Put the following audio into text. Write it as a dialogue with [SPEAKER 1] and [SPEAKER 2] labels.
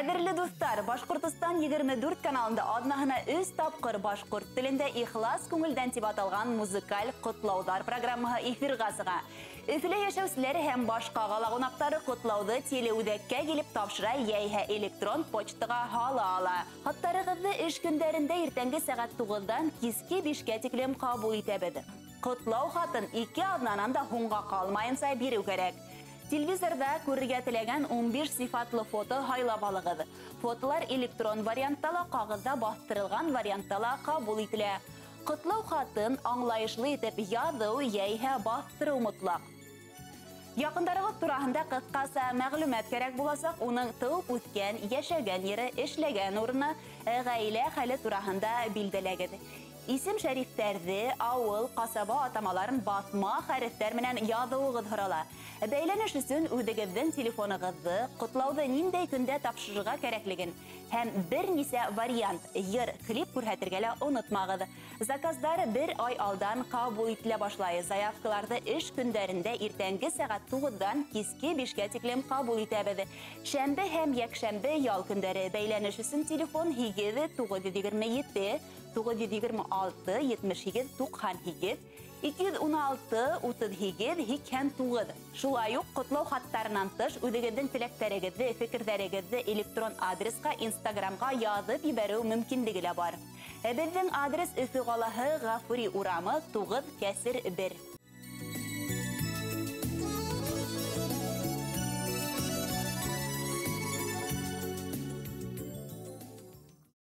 [SPEAKER 1] Кадерлі достар, Башкортостан 24 каналында аднахына 3 тапқыр башкорт тілінде ихлас көңілдән тип аталған музыкаль котлаудар программаһы эфирга сыга. Өфіле яшәүселәре һәм башка гала кунактары котлауды телеүдәккә килеп тапшыра яисә электрон почтага ала. Хаттарыгызны эш көндәрендә иртәнге сәгать 9-дан киске 5-кә тиклем кабул итәбез. Котлау хатын 2 аднанан да һуңга калмаенча бирү кирәк. Телевизорда күрергә теләгән 15 сыйфатлы фото һайлап алыгыз. Фотолар электрон вариантта ла, кагызда бастырылган вариантта ла кабул ителә. Котлау хатын аңлаешлы итеп язу яисә бастыру мотлак. Якындарыгыз турасында кыскасы мәгълүмат кирәк буласак, уның туып үскән, яшәгән ере, эшләгән урыны, гаилә хәле турасында билдәләгез. Исем шәрифтәрне, авыл, касаба атамаларын басма хәрефтәр менән язуыгыз һорала. Бәйләнеш өчен үдегездән телефоныгызны, котлауды ниндәй көндә тапшырырга кирәклеген һәм бернисә вариант, йыр, клип күрсәтергә лә онытмагыз. Заказлары 1 ай алдан кабул ителә башлай. Заявкаларны эш көндәрендә иртәнге сәгать 9-дан киске 5-кә тиклем кабул итәбез. Шәмбе һәм якшәмбе ял көндәре бәйләнеш өчен телефон 927 926 78 92 216 38 89. Шулай ук котлау хаттарынан тыш үдегездән теләктәрегезне, фикерләрегезне электрон адреска, Instagramга язып ибәрү мөмкинлеге лә бар. Безнең адрес Өфе каласы Гафури урамы 9/1.